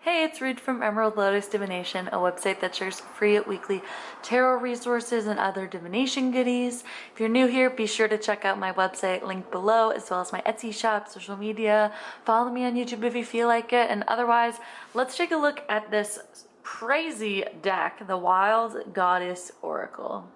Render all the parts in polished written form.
Hey, it's Reed from Emerald Lotus Divination, a website that shares free weekly tarot resources and other divination goodies. If you're new here, be sure to check out my website, linked below, as well as my Etsy shop, social media. Follow me on YouTube if you feel like it, and otherwise, let's take a look at this crazy deck, the Wild Goddess Oracle.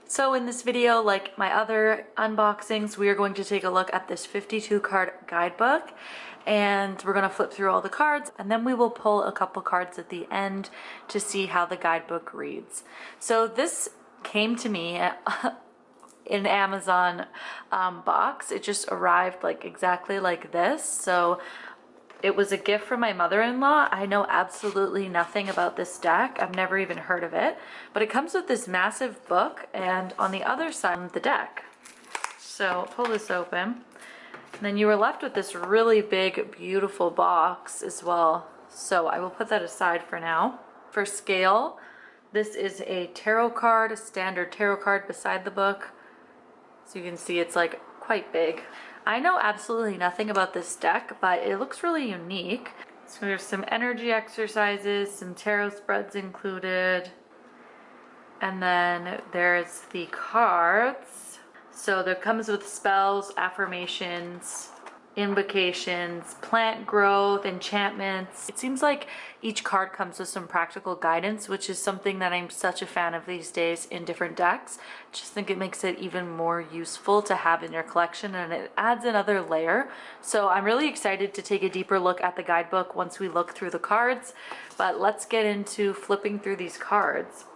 So in this video, like my other unboxings, we are going to take a look at this 52 card guidebook, and we're going to flip through all the cards, and then we will pull a couple cards at the end to see how the guidebook reads. So this came to me in Amazon box. It just arrived like exactly like this. So it was a gift from my mother-in-law. I know absolutely nothing about this deck. I've never even heard of it, but it comes with this massive book and on the other side of the deck. So pull this open. And then you were left with this really big, beautiful box as well. So I will put that aside for now. For scale, this is a tarot card, a standard tarot card beside the book. So you can see it's like quite big. I know absolutely nothing about this deck, but it looks really unique. So there's some energy exercises, some tarot spreads included. And then there's the cards. So there comes with spells, affirmations, invocations, plant growth, enchantments. It seems like each card comes with some practical guidance, which is something that I'm such a fan of these days in different decks. Just think it makes it even more useful to have in your collection, and it adds another layer. So I'm really excited to take a deeper look at the guidebook once we look through the cards, but let's get into flipping through these cards.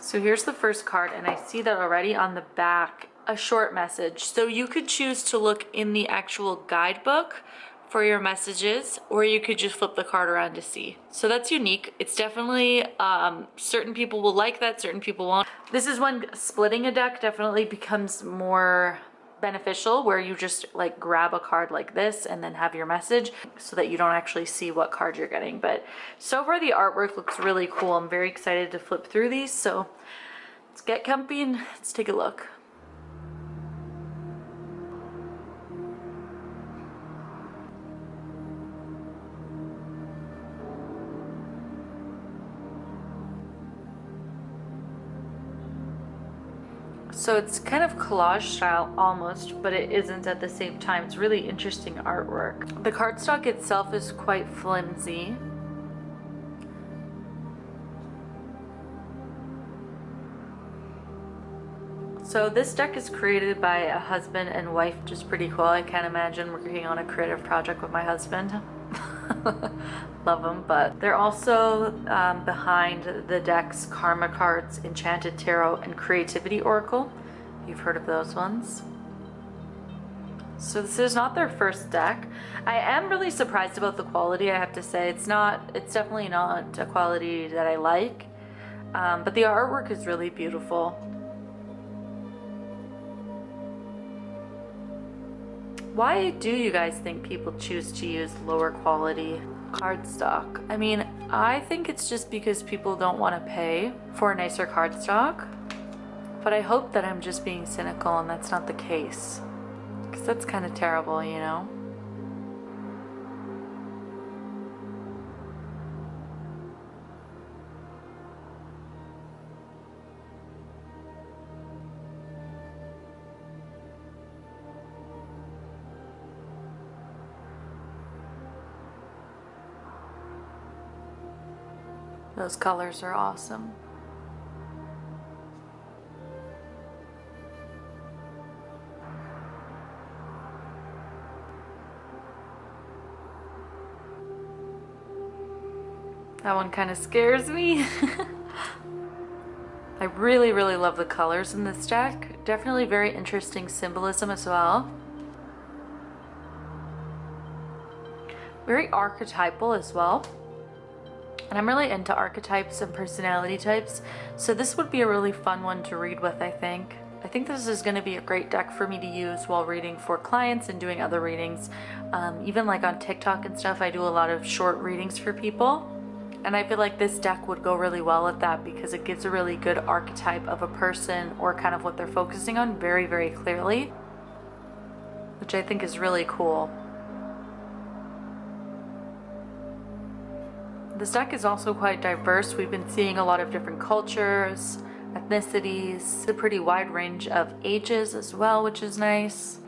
So here's the first card, and I see that already on the back, a short message. So you could choose to look in the actual guidebook for your messages, or you could just flip the card around to see. So that's unique. It's definitely, certain people will like that, certain people won't. This is when splitting a deck definitely becomes more beneficial, where you just like grab a card like this and then have your message so that you don't actually see what card you're getting. But so far the artwork looks really cool. I'm very excited to flip through these. So let's get comfy and let's take a look. So it's kind of collage style almost, but it isn't at the same time. It's really interesting artwork. The cardstock itself is quite flimsy. So this deck is created by a husband and wife, which is pretty cool. I can't imagine working on a creative project with my husband. Love them, but they're also behind the decks Karma Cards, Enchanted Tarot, and Creativity Oracle. You've heard of those ones. So this is not their first deck. I am really surprised about the quality, I have to say. It's definitely not a quality that I like, but the artwork is really beautiful. Why do you guys think people choose to use lower quality cardstock? I mean, I think it's just because people don't want to pay for a nicer cardstock, but I hope that I'm just being cynical and that's not the case, because that's kind of terrible, you know? Those colors are awesome. That one kind of scares me. I really, really love the colors in this deck. Definitely very interesting symbolism as well. Very archetypal as well. And I'm really into archetypes and personality types, so this would be a really fun one to read with, I think. I think this is going to be a great deck for me to use while reading for clients and doing other readings. Even like on TikTok and stuff, I do a lot of short readings for people. And I feel like this deck would go really well with that because it gives a really good archetype of a person or kind of what they're focusing on very, very clearly. which I think is really cool. This deck is also quite diverse. We've been seeing a lot of different cultures, ethnicities, a pretty wide range of ages as well, which is nice.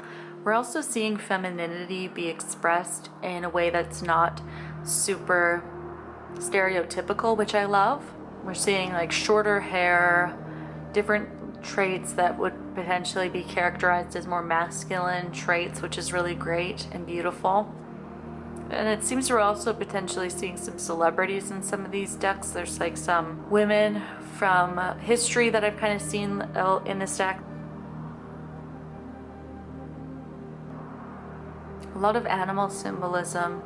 We're also seeing femininity be expressed in a way that's not super stereotypical, which I love. We're seeing like shorter hair, different traits that would potentially be characterized as more masculine traits, which is really great and beautiful. And it seems we're also potentially seeing some celebrities in some of these decks. There's like some women from history that I've kind of seen in this deck. A lot of animal symbolism.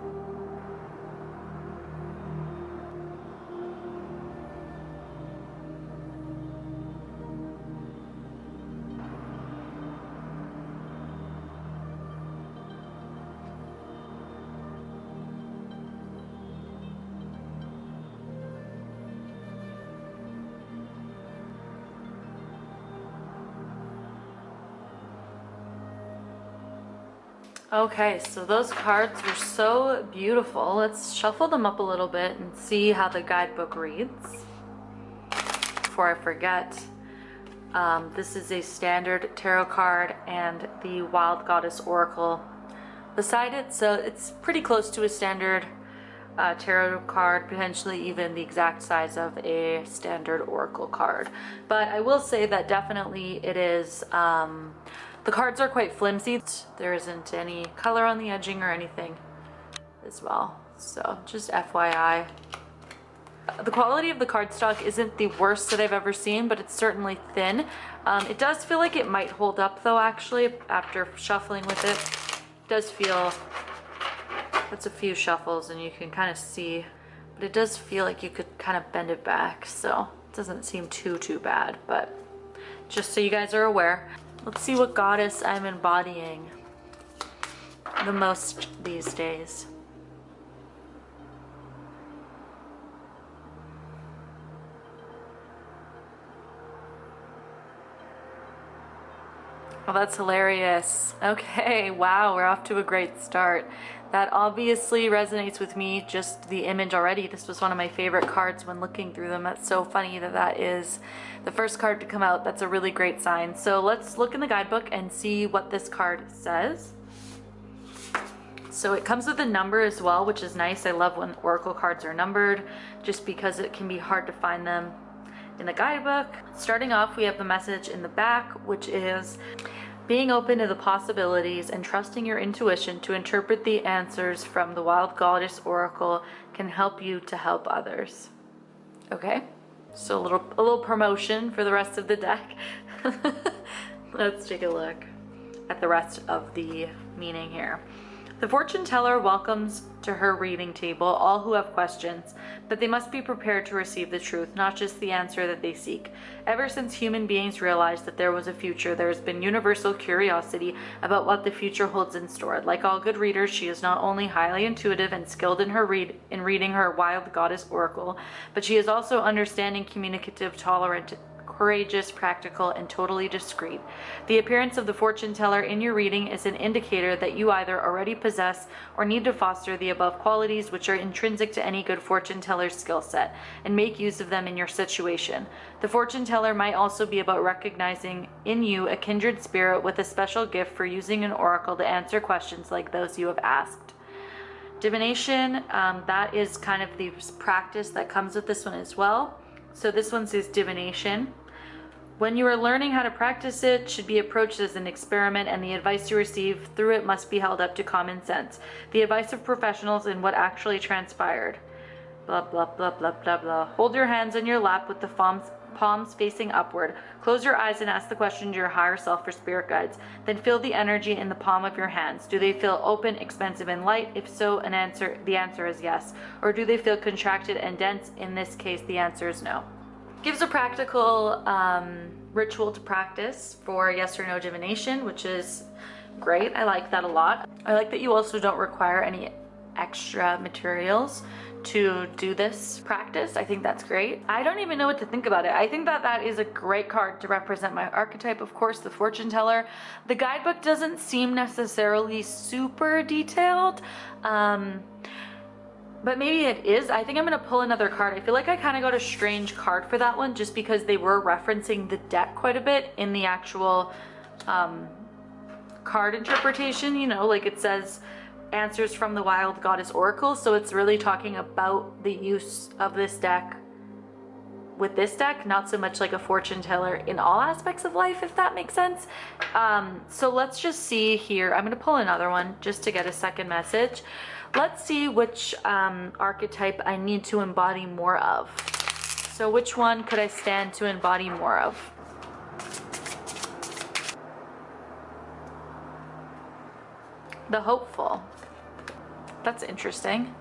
Okay, so those cards were so beautiful. Let's shuffle them up a little bit and see how the guidebook reads. Before I forget, this is a standard tarot card and the Wild Goddess Oracle beside it, so it's pretty close to a standard tarot card, potentially even the exact size of a standard oracle card. But I will say that definitely it is, the cards are quite flimsy. There isn't any color on the edging or anything as well, so just FYI. The quality of the cardstock isn't the worst that I've ever seen, but it's certainly thin. It does feel like it might hold up though, actually, after shuffling with it. It does feel, that's a few shuffles and you can kind of see, but it does feel like you could kind of bend it back, so it doesn't seem too bad, but just so you guys are aware. Let's see what goddess I'm embodying the most these days. Oh, that's hilarious. Okay, wow, we're off to a great start. That obviously resonates with me, just the image already. This was one of my favorite cards when looking through them. That's so funny that that is the first card to come out. That's a really great sign. So let's look in the guidebook and see what this card says. So it comes with a number as well, which is nice. I love when oracle cards are numbered, just because it can be hard to find them in the guidebook. Starting off, we have the message in the back, which is being open to the possibilities and trusting your intuition to interpret the answers from the Wild Goddess Oracle can help you to help others. Okay, so a little promotion for the rest of the deck. Let's take a look at the rest of the meaning here. The fortune teller welcomes to her reading table all who have questions, but they must be prepared to receive the truth, not just the answer that they seek. Ever since human beings realized that there was a future, there has been universal curiosity about what the future holds in store. Like all good readers, she is not only highly intuitive and skilled in reading her Wild Goddess Oracle, but she is also understanding, communicative, tolerant, courageous, practical, and totally discreet. The appearance of the fortune teller in your reading is an indicator that you either already possess or need to foster the above qualities, which are intrinsic to any good fortune teller's skill set, and make use of them in your situation. The fortune teller might also be about recognizing in you a kindred spirit with a special gift for using an oracle to answer questions like those you have asked. Divination, that is kind of the practice that comes with this one as well. So this one says divination. When you are learning how to practice it, should be approached as an experiment, and the advice you receive through it must be held up to common sense. The advice of professionals in what actually transpired. Blah, blah, blah, blah, blah, blah. Hold your hands on your lap with the palms facing upward. Close your eyes and ask the question to your higher self or spirit guides. Then feel the energy in the palm of your hands. Do they feel open, expansive, and light? If so, the answer is yes. Or do they feel contracted and dense? In this case, the answer is no. Gives a practical ritual to practice for yes or no divination, which is great. I like that a lot. I like that you also don't require any extra materials to do this practice. I think that's great. I don't even know what to think about it. I think that that is a great card to represent my archetype, of course, the fortune teller. The guidebook doesn't seem necessarily super detailed, but maybe it is. I think I'm gonna pull another card. I feel like I kind of got a strange card for that one just because they were referencing the deck quite a bit in the actual card interpretation, you know, like it says answers from the Wild Goddess Oracle, so it's really talking about the use of this deck with this deck, not so much like a fortune teller in all aspects of life, if that makes sense. So let's just see here. I'm gonna pull another one just to get a second message. Let's see which archetype I need to embody more of. So which one could I stand to embody more of? The hopeful. That's interesting.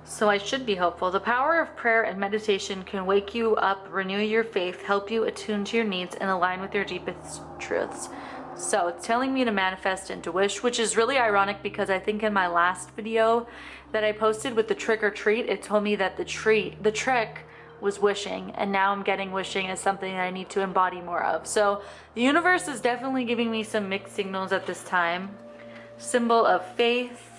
So I should be hopeful. The power of prayer and meditation can wake you up, renew your faith, help you attune to your needs, and align with your deepest truths. So it's telling me to manifest and to wish, which is really ironic because I think in my last video that I posted with the trick or treat, it told me that the trick was wishing, and now I'm getting wishing as something that I need to embody more of. So the universe is definitely giving me some mixed signals at this time. Symbol of faith,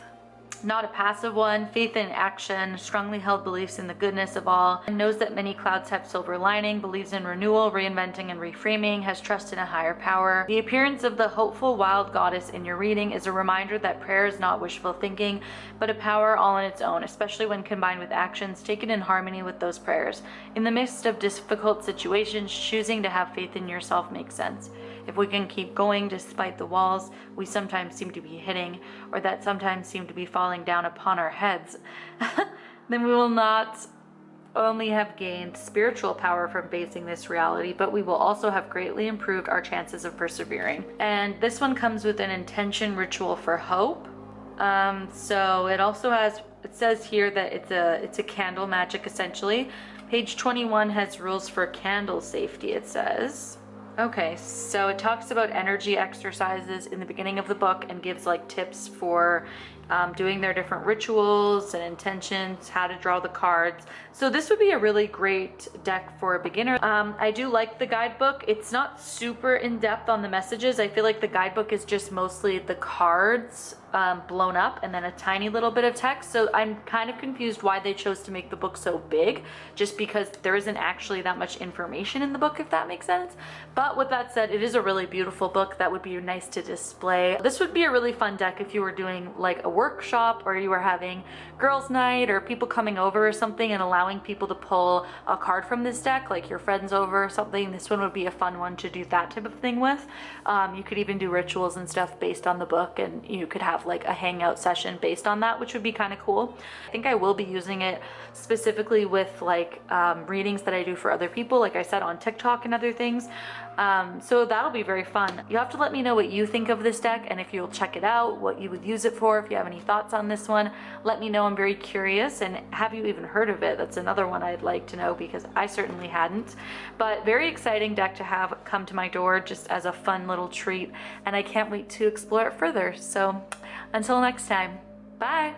not a passive one, faith in action, strongly held beliefs in the goodness of all, and knows that many clouds have silver lining, believes in renewal, reinventing, and reframing, has trust in a higher power. The appearance of the hopeful wild goddess in your reading is a reminder that prayer is not wishful thinking, but a power all on its own, especially when combined with actions taken in harmony with those prayers. In the midst of difficult situations, choosing to have faith in yourself makes sense. If we can keep going despite the walls we sometimes seem to be hitting, or that sometimes seem to be falling down upon our heads, then we will not only have gained spiritual power from facing this reality, but we will also have greatly improved our chances of persevering. And this one comes with an intention ritual for hope. So it also has, it says here that it's a candle magic essentially. Page 21 has rules for candle safety, it says. Okay, so it talks about energy exercises in the beginning of the book and gives like tips for doing their different rituals and intentions, how to draw the cards. So this would be a really great deck for a beginner. I do like the guidebook. It's not super in-depth on the messages. I feel like the guidebook is just mostly the cards blown up and then a tiny little bit of text. So I'm kind of confused why they chose to make the book so big, just because there isn't actually that much information in the book, if that makes sense. But with that said, it is a really beautiful book that would be nice to display. This would be a really fun deck if you were doing like a workshop, or you were having girls' night, or people coming over or something, and allowing people to pull a card from this deck, like your friends over or something. This one would be a fun one to do that type of thing with. You could even do rituals and stuff based on the book, and you could have like a hangout session based on that, which would be kind of cool. I think I will be using it specifically with like readings that I do for other people, like I said, on TikTok and other things. So that'll be very fun. You have to let me know what you think of this deck, and if you'll check it out, what you would use it for. If you have any thoughts on this one, let me know. I'm very curious. And have you even heard of it? That's another one I'd like to know, because I certainly hadn't. But very exciting deck to have come to my door just as a fun little treat, and I can't wait to explore it further. So until next time, bye.